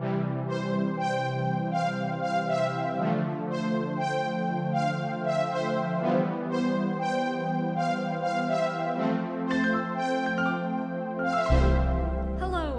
Hello,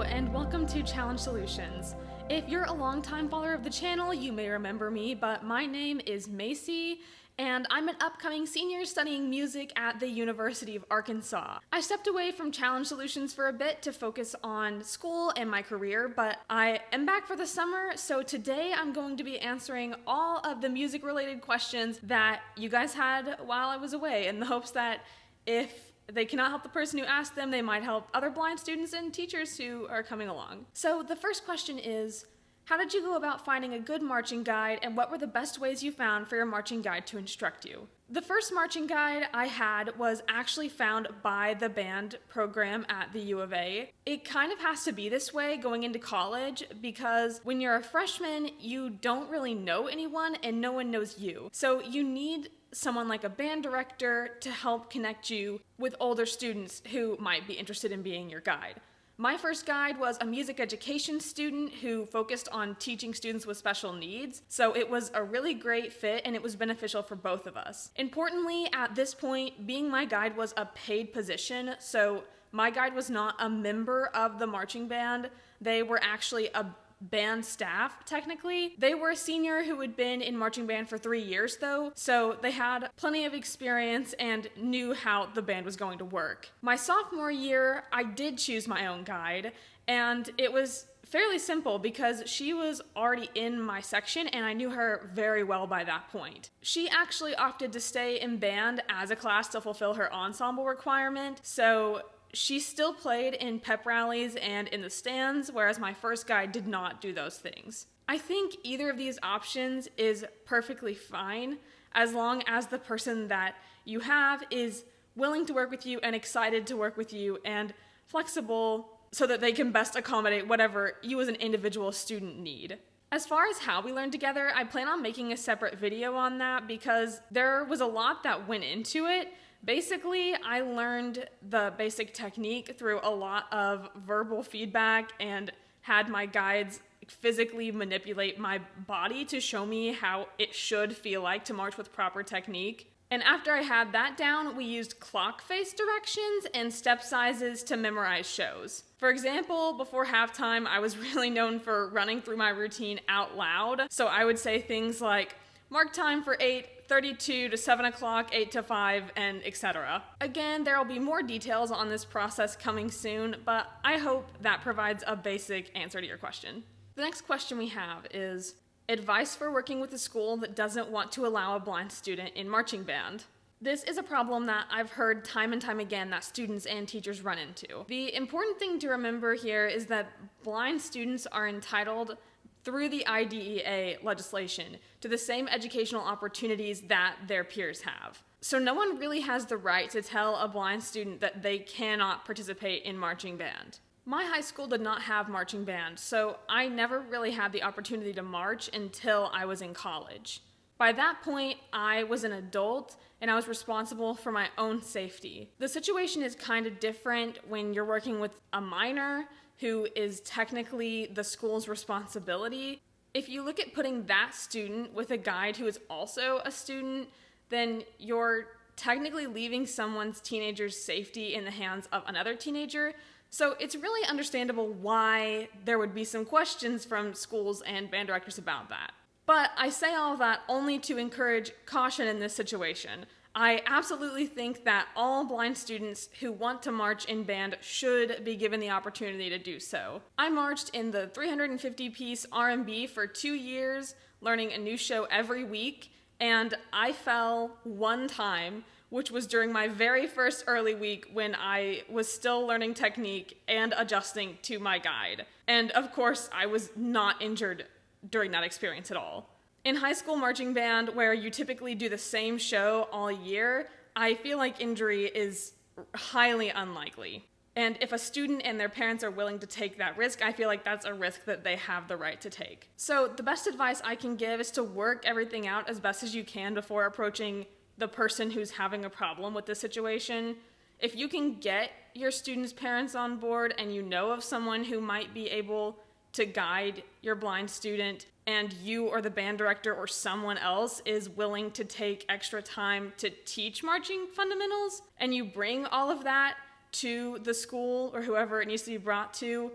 and welcome to Challenge Solutions. If you're a longtime follower of the channel, you may remember me, but my name is Macy, and I'm an upcoming senior studying music at the University of Arkansas. I stepped away from Challenge Solutions for a bit to focus on school and my career, but I am back for the summer, so today I'm going to be answering all of the music-related questions that you guys had while I was away, in the hopes that if they cannot help the person who asked them, they might help other blind students and teachers who are coming along. So the first question is, how did you go about finding a good marching guide, and what were the best ways you found for your marching guide to instruct you? The first marching guide I had was actually found by the band program at the U of A. It kind of has to be this way going into college because when you're a freshman, you don't really know anyone and no one knows you. So you need someone like a band director to help connect you with older students who might be interested in being your guide. My first guide was a music education student who focused on teaching students with special needs, so it was a really great fit and it was beneficial for both of us. Importantly, at this point, being my guide was a paid position, so my guide was not a member of the marching band. They were actually a band staff, technically. They were a senior who had been in marching band for 3 years though, so they had plenty of experience and knew how the band was going to work. My sophomore year, I did choose my own guide, and it was fairly simple because she was already in my section and I knew her very well by that point. She actually opted to stay in band as a class to fulfill her ensemble requirement, so she still played in pep rallies and in the stands, whereas my first guide did not do those things. I think either of these options is perfectly fine as long as the person that you have is willing to work with you and excited to work with you and flexible so that they can best accommodate whatever you as an individual student need. As far as how we learned together, I plan on making a separate video on that because there was a lot that went into it. Basically, I learned the basic technique through a lot of verbal feedback and had my guides physically manipulate my body to show me how it should feel like to march with proper technique. And after I had that down, we used clock face directions and step sizes to memorize shows. For example, before halftime, I was really known for running through my routine out loud. So I would say things like, mark time for 8:32 to 7 o'clock, 8 to 5, and etc. Again, there will be more details on this process coming soon, but I hope that provides a basic answer to your question. The next question we have is advice for working with a school that doesn't want to allow a blind student in marching band. This is a problem that I've heard time and time again that students and teachers run into. The important thing to remember here is that blind students are entitled through the IDEA legislation to the same educational opportunities that their peers have. So no one really has the right to tell a blind student that they cannot participate in marching band. My high school did not have marching band, so I never really had the opportunity to march until I was in college. By that point, I was an adult and I was responsible for my own safety. The situation is kind of different when you're working with a minor who is technically the school's responsibility. If you look at putting that student with a guide who is also a student, then you're technically leaving someone's teenager's safety in the hands of another teenager. So it's really understandable why there would be some questions from schools and band directors about that. But I say all of that only to encourage caution in this situation. I absolutely think that all blind students who want to march in band should be given the opportunity to do so. I marched in the 350-piece R&B for 2 years, learning a new show every week, and I fell one time, which was during my very first early week when I was still learning technique and adjusting to my guide. And of course, I was not injured during that experience at all. In high school marching band, where you typically do the same show all year, I feel like injury is highly unlikely. And if a student and their parents are willing to take that risk, I feel like that's a risk that they have the right to take. So the best advice I can give is to work everything out as best as you can before approaching the person who's having a problem with the situation. If you can get your students' parents on board and you know of someone who might be able to guide your blind student and you or the band director or someone else is willing to take extra time to teach marching fundamentals, and you bring all of that to the school or whoever it needs to be brought to,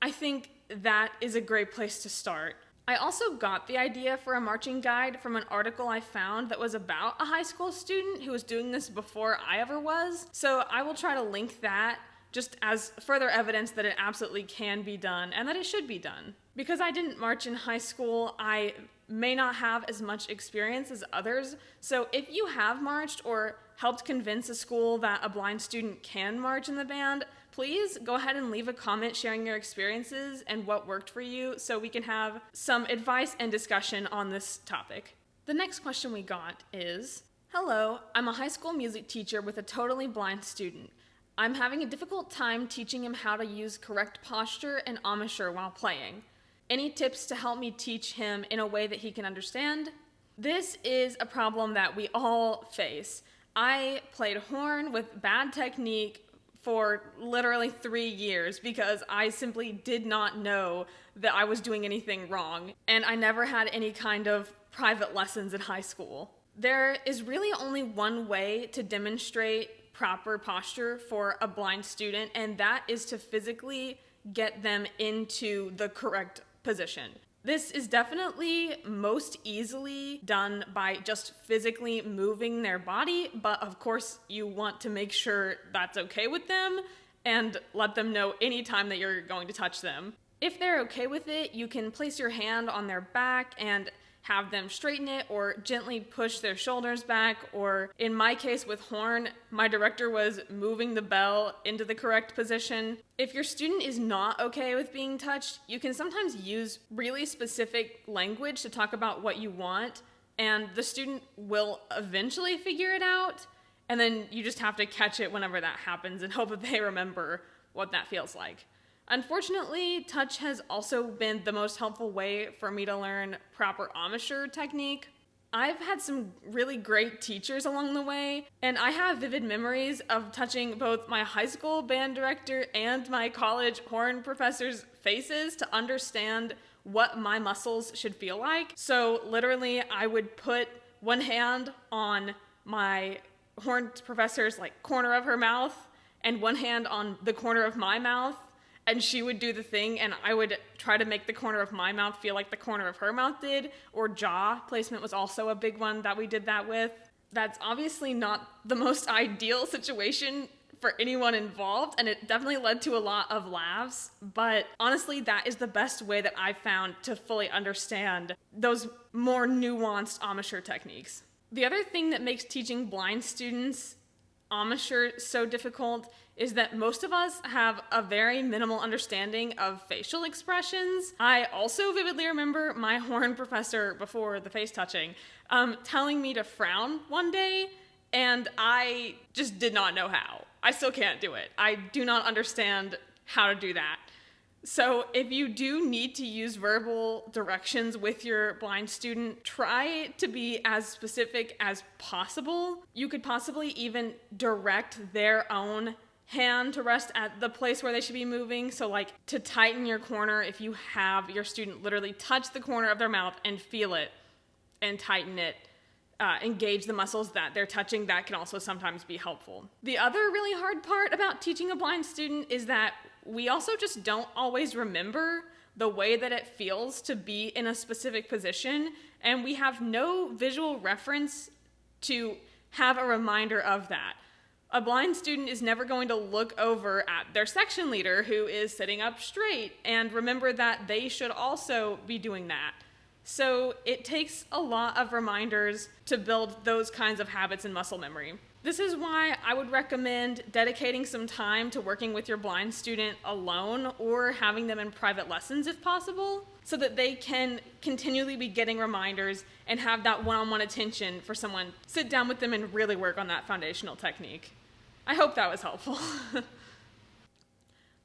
I think that is a great place to start. I also got the idea for a marching guide from an article I found that was about a high school student who was doing this before I ever was, so I will try to link that just as further evidence that it absolutely can be done and that it should be done. Because I didn't march in high school, I may not have as much experience as others, so if you have marched or helped convince a school that a blind student can march in the band, please go ahead and leave a comment sharing your experiences and what worked for you so we can have some advice and discussion on this topic. The next question we got is, hello, I'm a high school music teacher with a totally blind student. I'm having a difficult time teaching him how to use correct posture and embouchure while playing. Any tips to help me teach him in a way that he can understand? This is a problem that we all face. I played horn with bad technique for literally 3 years because I simply did not know that I was doing anything wrong, and I never had any kind of private lessons in high school. There is really only one way to demonstrate proper posture for a blind student, and that is to physically get them into the correct position. This is definitely most easily done by just physically moving their body, but of course you want to make sure that's okay with them and let them know anytime that you're going to touch them. If they're okay with it, you can place your hand on their back and have them straighten it or gently push their shoulders back, or in my case with horn, my director was moving the bell into the correct position. If your student is not okay with being touched, you can sometimes use really specific language to talk about what you want, and the student will eventually figure it out, and then you just have to catch it whenever that happens and hope that they remember what that feels like. Unfortunately, touch has also been the most helpful way for me to learn proper embouchure technique. I've had some really great teachers along the way, and I have vivid memories of touching both my high school band director and my college horn professor's faces to understand what my muscles should feel like. So literally, I would put one hand on my horn professor's corner of her mouth and one hand on the corner of my mouth, and she would do the thing, and I would try to make the corner of my mouth feel like the corner of her mouth did, or jaw placement was also a big one that we did that with. That's obviously not the most ideal situation for anyone involved, and it definitely led to a lot of laughs, but honestly, that is the best way that I've found to fully understand those more nuanced embouchure techniques. The other thing that makes teaching blind students embouchure so difficult is that most of us have a very minimal understanding of facial expressions. I also vividly remember my horn professor before the face touching telling me to frown one day, and I just did not know how. I still can't do it. I do not understand how to do that. So if you do need to use verbal directions with your blind student, try to be as specific as possible. You could possibly even direct their own hand to rest at the place where they should be moving. So to tighten your corner, if you have your student literally touch the corner of their mouth and feel it and tighten it, engage the muscles that they're touching, that can also sometimes be helpful. The other really hard part about teaching a blind student is that we also just don't always remember the way that it feels to be in a specific position, and we have no visual reference to have a reminder of that. A blind student is never going to look over at their section leader who is sitting up straight and remember that they should also be doing that. So it takes a lot of reminders to build those kinds of habits and muscle memory. This is why I would recommend dedicating some time to working with your blind student alone or having them in private lessons if possible, so that they can continually be getting reminders and have that one-on-one attention for someone to sit down with them and really work on that foundational technique. I hope that was helpful.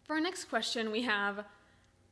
For our next question, we have,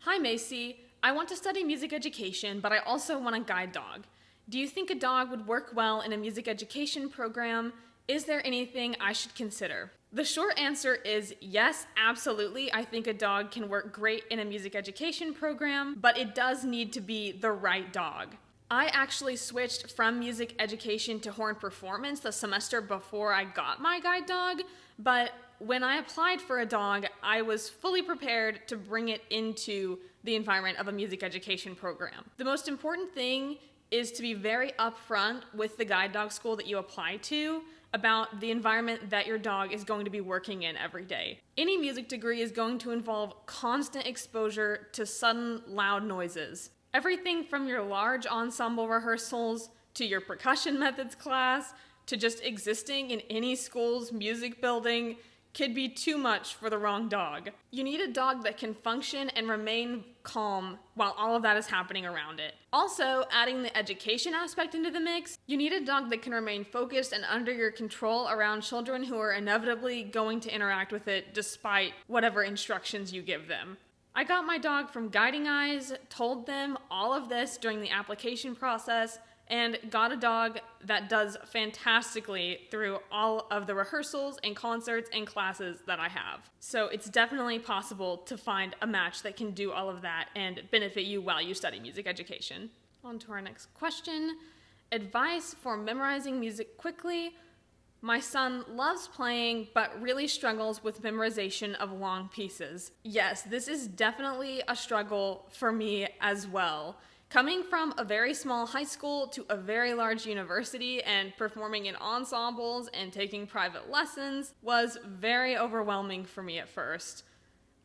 "Hi Macy, I want to study music education, but I also want a guide dog. Do you think a dog would work well in a music education program? Is there anything I should consider?" The short answer is yes, absolutely. I think a dog can work great in a music education program, but it does need to be the right dog. I actually switched from music education to horn performance the semester before I got my guide dog, but when I applied for a dog, I was fully prepared to bring it into the environment of a music education program. The most important thing is to be very upfront with the guide dog school that you apply to about the environment that your dog is going to be working in every day. Any music degree is going to involve constant exposure to sudden loud noises. Everything from your large ensemble rehearsals to your percussion methods class to just existing in any school's music building could be too much for the wrong dog. You need a dog that can function and remain calm while all of that is happening around it. Also, adding the education aspect into the mix, you need a dog that can remain focused and under your control around children who are inevitably going to interact with it despite whatever instructions you give them. I got my dog from Guiding Eyes, told them all of this during the application process, and got a dog that does fantastically through all of the rehearsals and concerts and classes that I have. So it's definitely possible to find a match that can do all of that and benefit you while you study music education. On to our next question. Advice for memorizing music quickly. My son loves playing, but really struggles with memorization of long pieces. Yes, this is definitely a struggle for me as well. Coming from a very small high school to a very large university and performing in ensembles and taking private lessons was very overwhelming for me at first.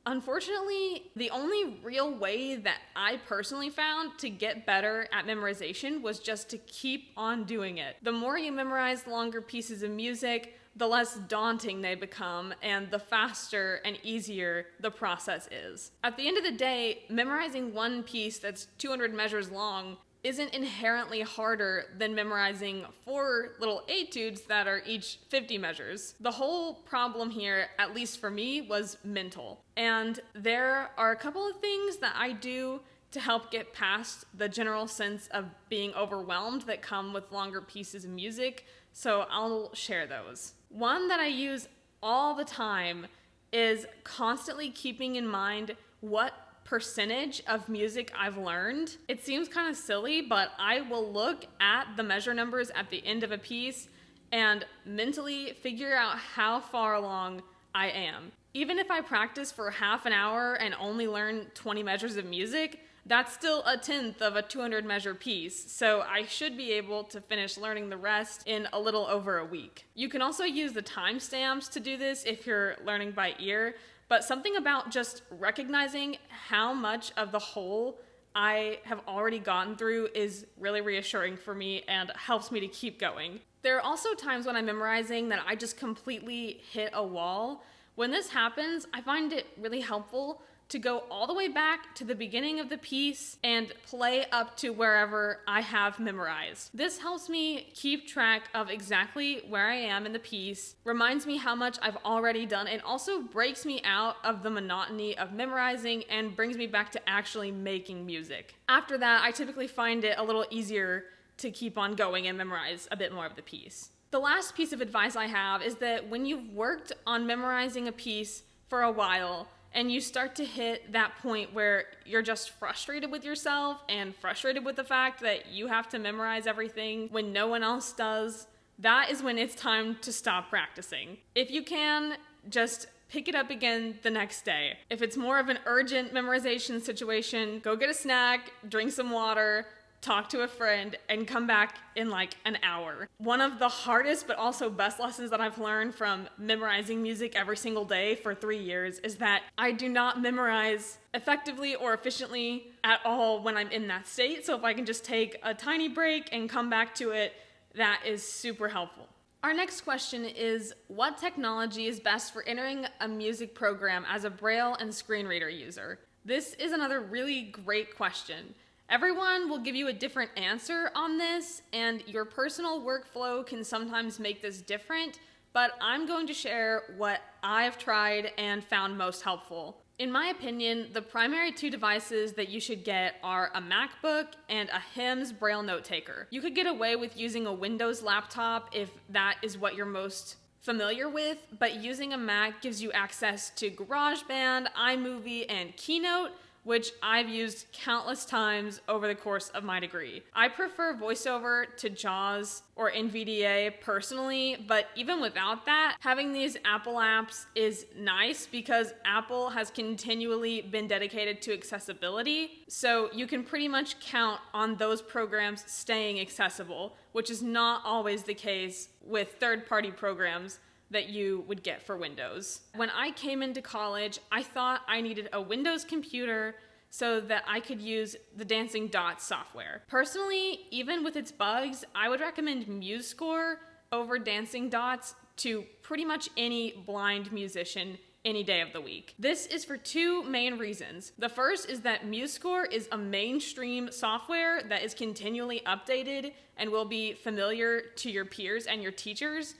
Unfortunately, the only real way that I personally found to get better at memorization was just to keep on doing it. The more you memorize longer pieces of music, the less daunting they become and the faster and easier the process is. At the end of the day, memorizing one piece that's 200 measures long isn't inherently harder than memorizing 4 little etudes that are each 50 measures. The whole problem here, at least for me, was mental. And there are a couple of things that I do to help get past the general sense of being overwhelmed that come with longer pieces of music, so I'll share those. One that I use all the time is constantly keeping in mind what percentage of music I've learned. It seems kind of silly, but I will look at the measure numbers at the end of a piece and mentally figure out how far along I am. Even if I practice for half an hour and only learn 20 measures of music, that's still a tenth of a 200 measure piece, so I should be able to finish learning the rest in a little over a week. You can also use the timestamps to do this if you're learning by ear, but something about just recognizing how much of the whole I have already gotten through is really reassuring for me and helps me to keep going. There are also times when I'm memorizing that I just completely hit a wall. When this happens, I find it really helpful to go all the way back to the beginning of the piece and play up to wherever I have memorized. This helps me keep track of exactly where I am in the piece, reminds me how much I've already done, and also breaks me out of the monotony of memorizing and brings me back to actually making music. After that, I typically find it a little easier to keep on going and memorize a bit more of the piece. The last piece of advice I have is that when you've worked on memorizing a piece for a while, and you start to hit that point where you're just frustrated with yourself and frustrated with the fact that you have to memorize everything when no one else does, that is when it's time to stop practicing. If you can, just pick it up again the next day. If it's more of an urgent memorization situation, go get a snack, drink some water, talk to a friend, and come back in like an hour. One of the hardest but also best lessons that I've learned from memorizing music every single day for 3 years is that I do not memorize effectively or efficiently at all when I'm in that state. So if I can just take a tiny break and come back to it, that is super helpful. Our next question is, what technology is best for entering a music program as a Braille and screen reader user? This is another really great question. Everyone will give you a different answer on this, and your personal workflow can sometimes make this different, but I'm going to share what I've tried and found most helpful. In my opinion, the primary 2 devices that you should get are a MacBook and a HIMS Braille note taker. You could get away with using a Windows laptop if that is what you're most familiar with, but using a Mac gives you access to GarageBand, iMovie, and Keynote, which I've used countless times over the course of my degree. I prefer VoiceOver to JAWS or NVDA personally, but even without that, having these Apple apps is nice because Apple has continually been dedicated to accessibility, so you can pretty much count on those programs staying accessible, which is not always the case with third-party programs that you would get for Windows. When I came into college, I thought I needed a Windows computer so that I could use the Dancing Dots software. Personally, even with its bugs, I would recommend MuseScore over Dancing Dots to pretty much any blind musician any day of the week. This is for two main reasons. The first is that MuseScore is a mainstream software that is continually updated and will be familiar to your peers and your teachers.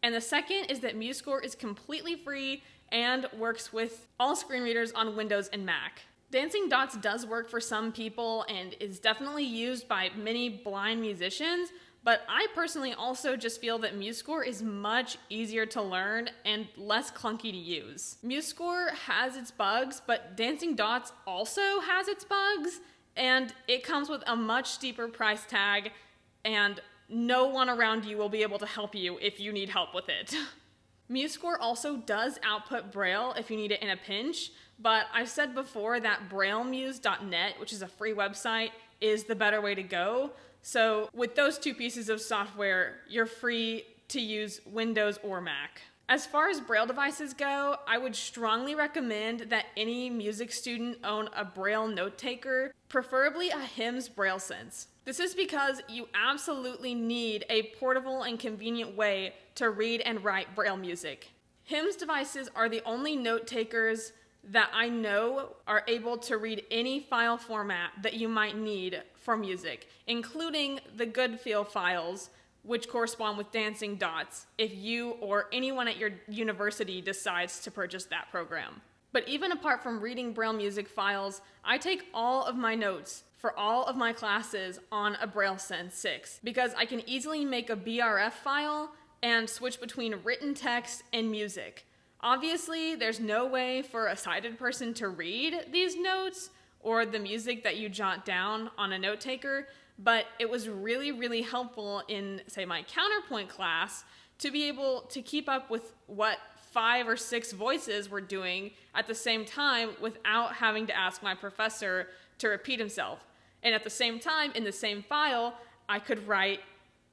And the second is that MuseScore is completely free and works with all screen readers on Windows and Mac. Dancing Dots does work for some people and is definitely used by many blind musicians, but I personally also just feel that MuseScore is much easier to learn and less clunky to use. MuseScore has its bugs, but Dancing Dots also has its bugs, and it comes with a much steeper price tag, and no one around you will be able to help you if you need help with it. MuseScore also does output Braille if you need it in a pinch, but I've said before that BrailleMuse.net, which is a free website, is the better way to go. So with those two pieces of software, you're free to use Windows or Mac. As far as Braille devices go, I would strongly recommend that any music student own a Braille note taker, preferably a HIMS Braille Sense. This is because you absolutely need a portable and convenient way to read and write Braille music. HIMS devices are the only note takers that I know are able to read any file format that you might need for music, including the good feel files, which correspond with Dancing Dots, if you or anyone at your university decides to purchase that program. But even apart from reading Braille music files, I take all of my notes for all of my classes on a Braille Sense 6 because I can easily make a BRF file and switch between written text and music. Obviously, there's no way for a sighted person to read these notes or the music that you jot down on a note taker, but it was really, really helpful in, say, my counterpoint class to be able to keep up with what 5 or 6 voices were doing at the same time without having to ask my professor to repeat himself. And at the same time, in the same file, I could write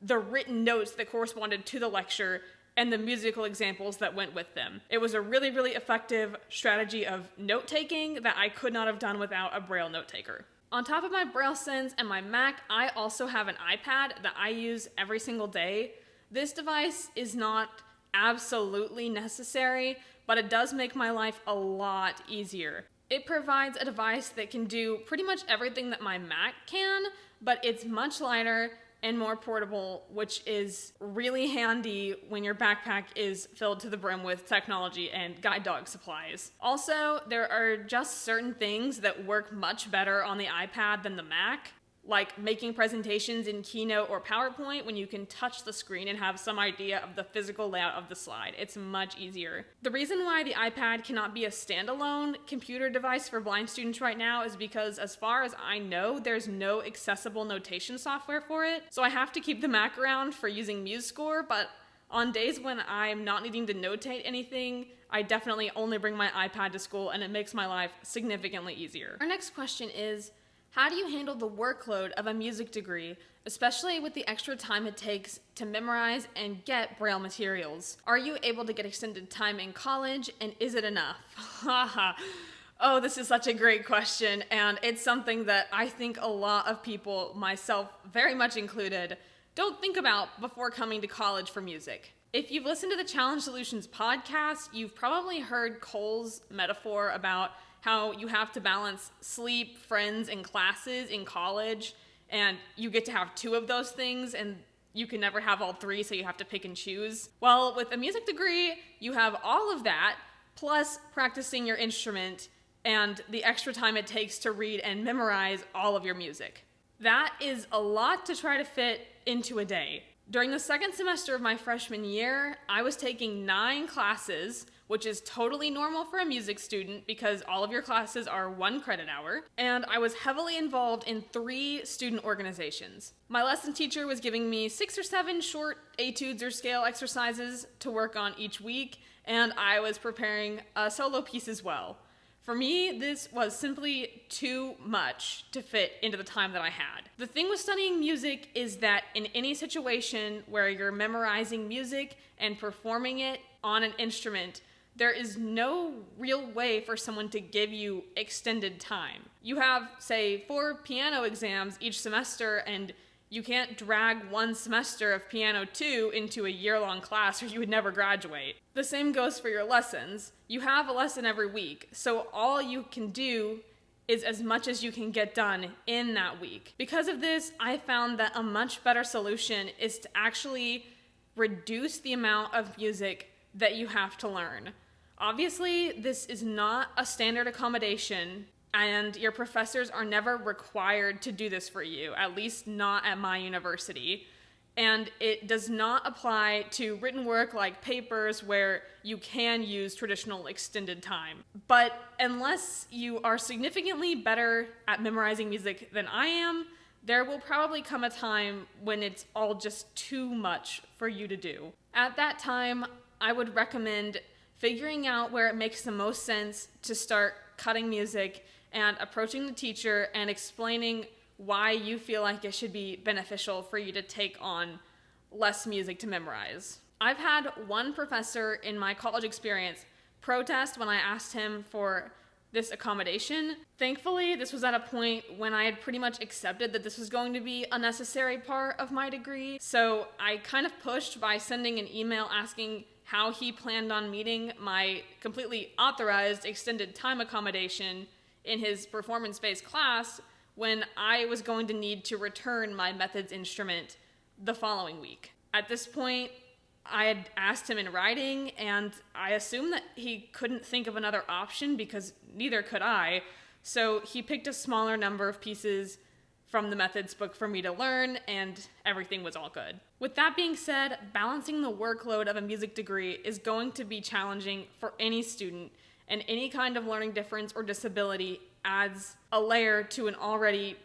the written notes that corresponded to the lecture and the musical examples that went with them. It was a really, really effective strategy of note-taking that I could not have done without a Braille note taker. On top of my Braille Sense and my Mac, I also have an iPad that I use every single day. This device is not absolutely necessary, but it does make my life a lot easier. It provides a device that can do pretty much everything that my Mac can, but it's much lighter and more portable, which is really handy when your backpack is filled to the brim with technology and guide dog supplies. Also, there are just certain things that work much better on the iPad than the Mac, like making presentations in Keynote or PowerPoint when you can touch the screen and have some idea of the physical layout of the slide. It's much easier. The reason why the iPad cannot be a standalone computer device for blind students right now is because, as far as I know, there's no accessible notation software for it. So I have to keep the Mac around for using MuseScore, but on days when I'm not needing to notate anything, I definitely only bring my iPad to school, and it makes my life significantly easier. Our next question is, how do you handle the workload of a music degree, especially with the extra time it takes to memorize and get Braille materials? Are you able to get extended time in college, and is it enough? Haha. Oh, this is such a great question, and it's something that I think a lot of people, myself very much included, don't think about before coming to college for music. If you've listened to the Challenge Solutions podcast, you've probably heard Cole's metaphor about how you have to balance sleep, friends, and classes in college, and you get to have 2 of those things, and you can never have all 3, so you have to pick and choose. Well, with a music degree, you have all of that, plus practicing your instrument and the extra time it takes to read and memorize all of your music. That is a lot to try to fit into a day. During the second semester of my freshman year, I was taking 9 classes, which is totally normal for a music student because all of your classes are 1 credit hour, and I was heavily involved in 3 student organizations. My lesson teacher was giving me 6 or 7 short etudes or scale exercises to work on each week, and I was preparing a solo piece as well. For me, this was simply too much to fit into the time that I had. The thing with studying music is that in any situation where you're memorizing music and performing it on an instrument, there is no real way for someone to give you extended time. You have, say, 4 piano exams each semester, and you can't drag 1 semester of piano 2 into a year-long class or you would never graduate. The same goes for your lessons. You have a lesson every week, so all you can do is as much as you can get done in that week. Because of this, I found that a much better solution is to actually reduce the amount of music that you have to learn. Obviously, this is not a standard accommodation, and your professors are never required to do this for you, at least not at my university. And it does not apply to written work like papers where you can use traditional extended time. But unless you are significantly better at memorizing music than I am, there will probably come a time when it's all just too much for you to do. At that time, I would recommend figuring out where it makes the most sense to start cutting music and approaching the teacher and explaining why you feel like it should be beneficial for you to take on less music to memorize. I've had one professor in my college experience protest when I asked him for this accommodation. Thankfully, this was at a point when I had pretty much accepted that this was going to be a necessary part of my degree, so I kind of pushed by sending an email asking how he planned on meeting my completely authorized extended time accommodation in his performance-based class when I was going to need to return my methods instrument the following week. At this point, I had asked him in writing, and I assumed that he couldn't think of another option because neither could I, so he picked a smaller number of pieces from the methods book for me to learn, and everything was all good. With that being said, balancing the workload of a music degree is going to be challenging for any student, and any kind of learning difference or disability adds a layer to an already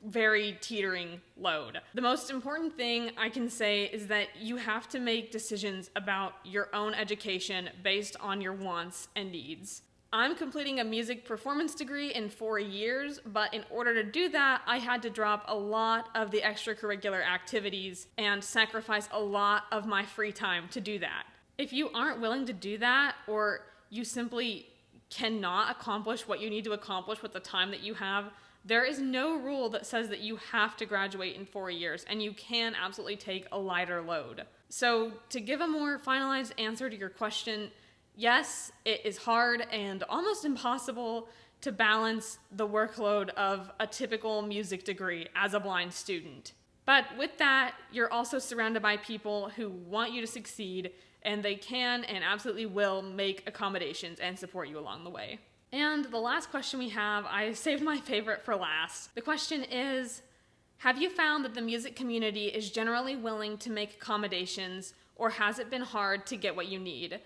very teetering load. The most important thing I can say is that you have to make decisions about your own education based on your wants and needs. I'm completing a music performance degree in 4 years, but in order to do that, I had to drop a lot of the extracurricular activities and sacrifice a lot of my free time to do that. If you aren't willing to do that, or you simply cannot accomplish what you need to accomplish with the time that you have, there is no rule that says that you have to graduate in 4 years, and you can absolutely take a lighter load. So to give a more finalized answer to your question, yes, it is hard and almost impossible to balance the workload of a typical music degree as a blind student. But with that, you're also surrounded by people who want you to succeed, and they can and absolutely will make accommodations and support you along the way. And the last question we have, I saved my favorite for last. The question is, have you found that the music community is generally willing to make accommodations, or has it been hard to get what you need?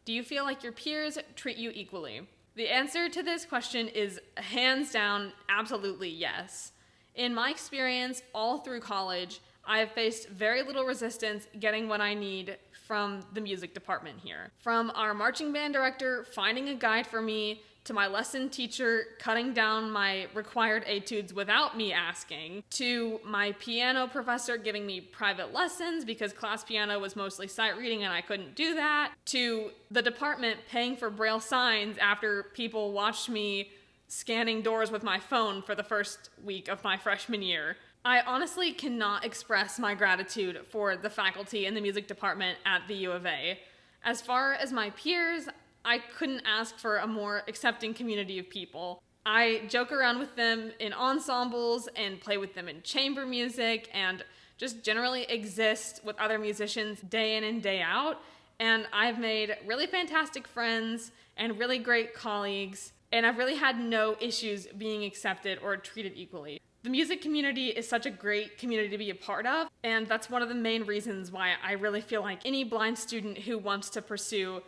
Do you feel like your peers treat you equally? The answer to this question is hands down, absolutely yes. In my experience, all through college, I have faced very little resistance getting what I need from the music department here. From our marching band director finding a guide for me, to my lesson teacher cutting down my required etudes without me asking, to my piano professor giving me private lessons because class piano was mostly sight reading and I couldn't do that, to the department paying for Braille signs after people watched me scanning doors with my phone for the first week of my freshman year. I honestly cannot express my gratitude for the faculty in the music department at the U of A. As far as my peers, I couldn't ask for a more accepting community of people. I joke around with them in ensembles and play with them in chamber music and just generally exist with other musicians day in and day out. And I've made really fantastic friends and really great colleagues, and I've really had no issues being accepted or treated equally. The music community is such a great community to be a part of, and that's one of the main reasons why I really feel like any blind student who wants to pursue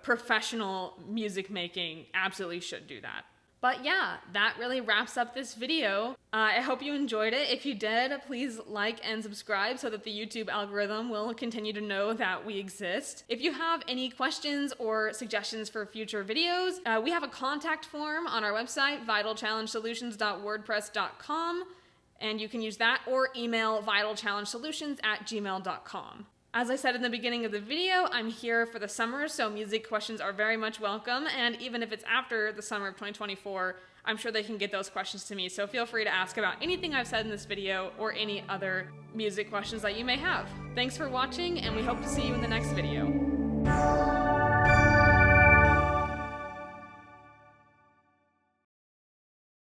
professional music making absolutely should do that. But yeah, that really wraps up this video. I hope you enjoyed it. If you did, please like and subscribe so that the YouTube algorithm will continue to know that we exist. If you have any questions or suggestions for future videos, we have a contact form on our website, vitalchallengesolutions.wordpress.com, and you can use that or email vitalchallengesolutions@gmail.com. As I said in the beginning of the video, I'm here for the summer, so music questions are very much welcome, and even if it's after the summer of 2024, I'm sure they can get those questions to me, so feel free to ask about anything I've said in this video or any other music questions that you may have. Thanks for watching, and we hope to see you in the next video.